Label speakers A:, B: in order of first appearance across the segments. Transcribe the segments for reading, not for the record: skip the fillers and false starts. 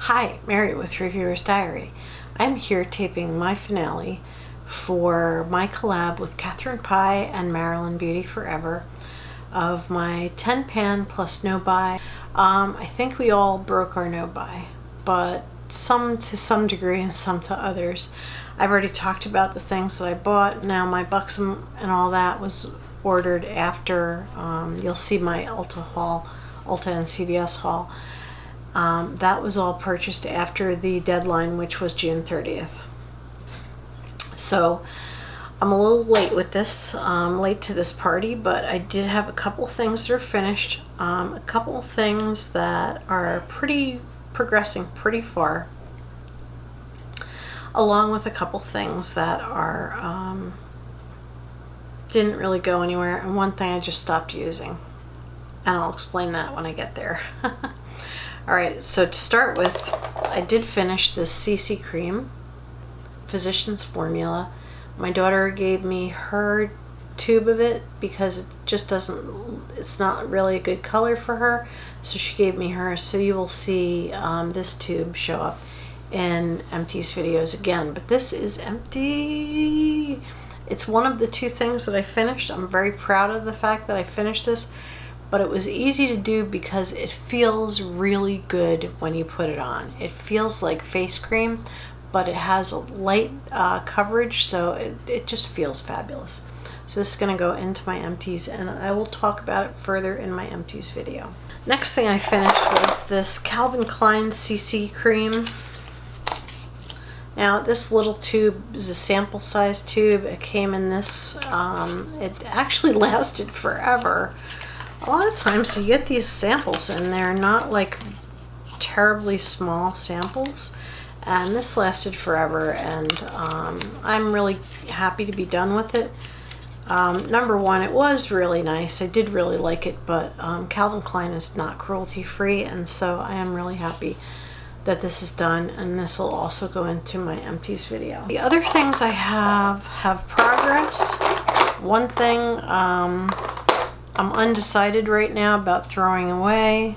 A: Hi, Mary with Reviewer's Diary. I'm here taping my finale for my collab with Catherine Pye and Marilyn Beauty Forever of my 10 pan plus no buy. I think we all broke our no buy, but some to some degree and some to others. I've already talked about the things that I bought. Now my buxom and all that was ordered after. You'll see my Ulta and CVS haul. That was all purchased after the deadline, which was June 30th. So I'm a little late with this, late to this party, but I did have a couple things that are finished, a couple things that are progressing pretty far, along with a couple things that are didn't really go anywhere, and one thing I just stopped using, and I'll explain that when I get there. Alright, so to start with, I did finish this CC cream, Physician's Formula. My daughter gave me her tube of it because it just it's not really a good color for her, so she gave me hers. So you will see this tube show up in Empty's videos again, but this is empty. It's one of the two things that I finished. I'm very proud of the fact that I finished this. But it was easy to do because it feels really good when you put it on. It feels like face cream, but it has a light coverage, so it just feels fabulous. So this is going to go into my empties, and I will talk about it further in my empties video. Next thing I finished was this Calvin Klein CC cream. Now this little tube is a sample size tube. It came in this, it actually lasted forever. A lot of times you get these samples and they're not like terribly small samples, and this lasted forever, and I'm really happy to be done with it. Number one, it was really nice. I did really like it, but Calvin Klein is not cruelty free, and so I am really happy that this is done, and this will also go into my empties video. The other things I have progress. One thing, I'm undecided right now about throwing away,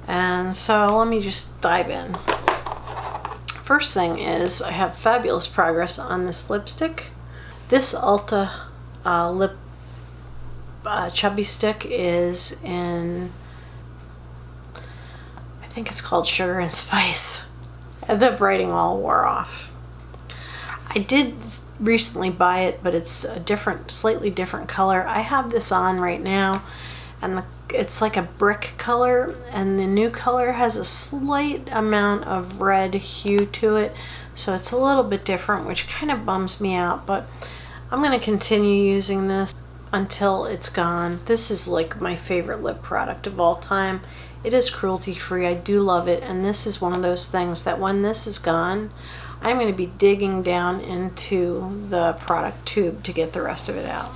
A: and so let me just dive in. First thing is I have fabulous progress on this lipstick. This Ulta lip chubby stick is in, I think it's called Sugar and Spice. The writing all wore off. I did recently buy it, but it's a slightly different color. I have this on right now, and it's like a brick color, and the new color has a slight amount of red hue to it, so it's a little bit different, which kind of bums me out, but I'm going to continue using this until it's gone. This is like my favorite lip product of all time. It is cruelty free. I do love it, and this is one of those things that when this is gone, I'm going to be digging down into the product tube to get the rest of it out.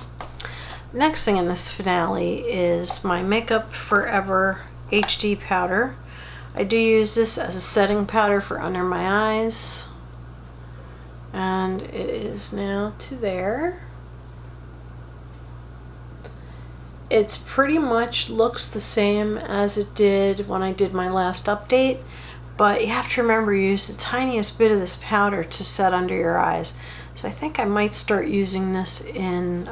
A: Next thing in this finale is my Makeup Forever HD powder. I do use this as a setting powder for under my eyes, and it is now to there. It's pretty much looks the same as it did when I did my last update, but you have to remember, use the tiniest bit of this powder to set under your eyes. So I think I might start using this in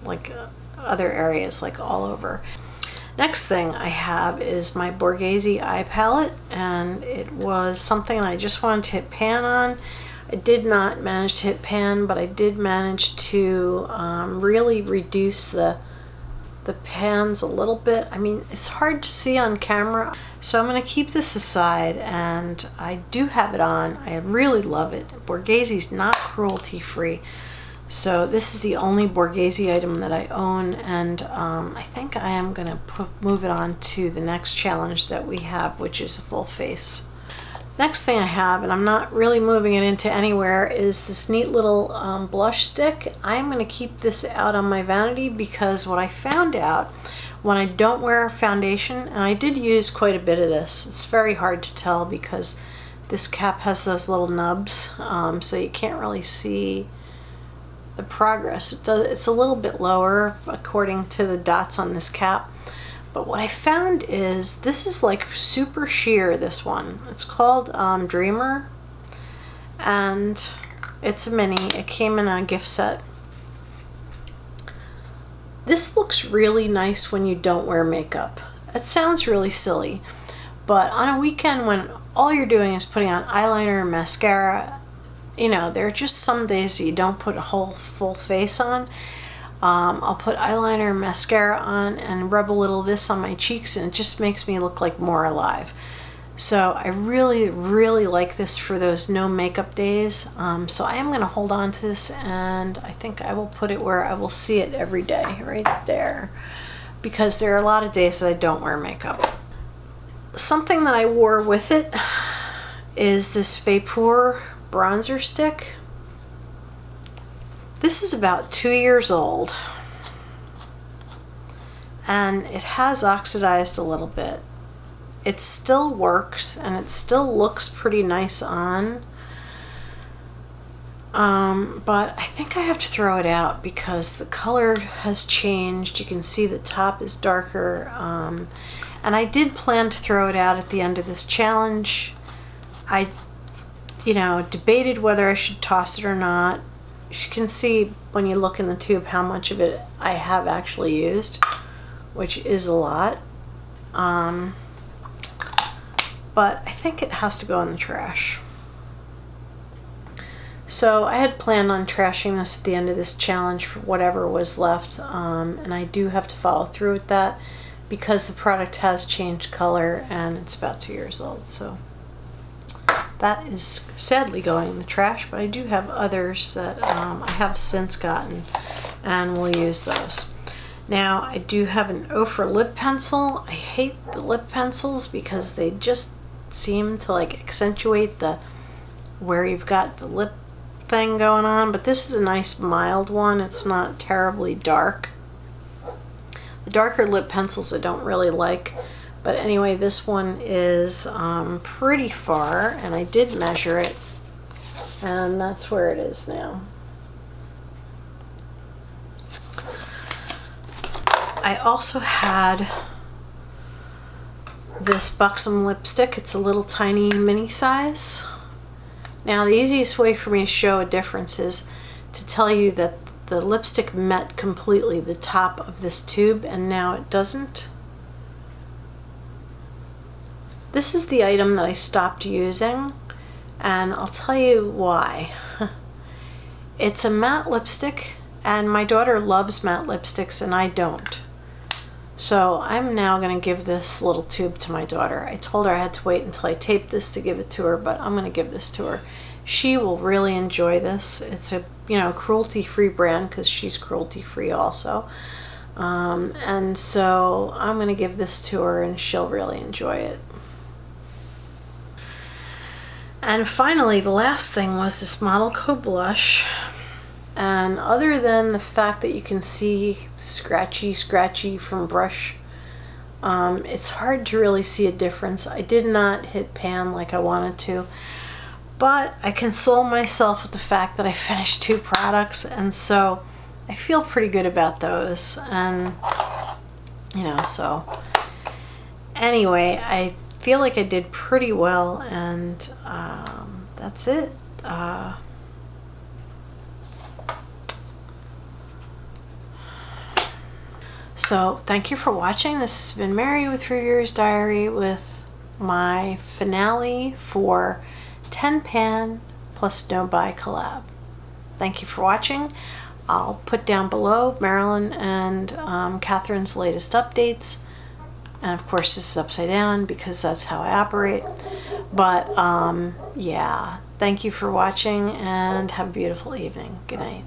A: like other areas, like all over. Next thing I have is my Borghese eye palette, and it was something I just wanted to hit pan on. I did not manage to hit pan, but I did manage to really reduce the pans a little bit. I mean, it's hard to see on camera, so I'm going to keep this aside, and I do have it on. I really love it. Borghese's not cruelty free, so this is the only Borghese item that I own, and I think I am going to move it on to the next challenge that we have, which is a full face. Next thing I have, and I'm not really moving it into anywhere, is this neat little blush stick. I'm going to keep this out on my vanity because what I found out when I don't wear foundation, and I did use quite a bit of this, it's very hard to tell because this cap has those little nubs, so you can't really see the progress. It's a little bit lower according to the dots on this cap, But what I found is this is like super sheer, this one. It's called Dreamer, and it's a mini. It came in a gift set. This looks really nice when you don't wear makeup. It sounds really silly, but on a weekend when all you're doing is putting on eyeliner and mascara, you know, there are just some days that you don't put a whole full face on. I'll put eyeliner and mascara on and rub a little of this on my cheeks, and it just makes me look like more alive. So I really, really like this for those no makeup days. So I am going to hold on to this, and I think I will put it where I will see it every day, right there, because there are a lot of days that I don't wear makeup. Something that I wore with it is this Vapor bronzer stick. This is about 2 years old, and it has oxidized a little bit. It still works, and it still looks pretty nice on, but I think I have to throw it out because the color has changed. You can see the top is darker, and I did plan to throw it out at the end of this challenge. I, you know, debated whether I should toss it or not. You can see when you look in the tube how much of it I have actually used, which is a lot. But I think it has to go in the trash. So I had planned on trashing this at the end of this challenge for whatever was left, and I do have to follow through with that because the product has changed color and it's about 2 years old. So that is sadly going in the trash, but I do have others that I have since gotten, and we'll use those. Now I do have an Ofra lip pencil. I hate the lip pencils because they just seem to like accentuate the where you've got the lip thing going on, but this is a nice mild one. It's not terribly dark. The darker lip pencils I don't really like. But anyway, this one is pretty far, and I did measure it, and that's where it is now. I also had this Buxom lipstick. It's a little tiny mini size. Now the easiest way for me to show a difference is to tell you that the lipstick met completely the top of this tube, and now it doesn't. This is the item that I stopped using, and I'll tell you why. It's a matte lipstick, and my daughter loves matte lipsticks and I don't. So I'm now going to give this little tube to my daughter. I told her I had to wait until I taped this to give it to her, but I'm going to give this to her. She will really enjoy this. It's a, you know, cruelty-free brand because she's cruelty-free also. And so I'm going to give this to her and she'll really enjoy it. And finally, the last thing was this Model Co blush. And other than the fact that you can see scratchy from brush, it's hard to really see a difference. I did not hit pan like I wanted to, but I console myself with the fact that I finished 2 products, and so I feel pretty good about those. And you know, so anyway, I feel like I did pretty well, and that's it. So thank you for watching. This has been Mary with Reviewers Diary with my finale for 10 Pan plus NoBuy collab. Thank you for watching. I'll put down below Marilyn and Catherine's latest updates. And of course this is upside down because that's how I operate. But yeah, thank you for watching and have a beautiful evening. Good night.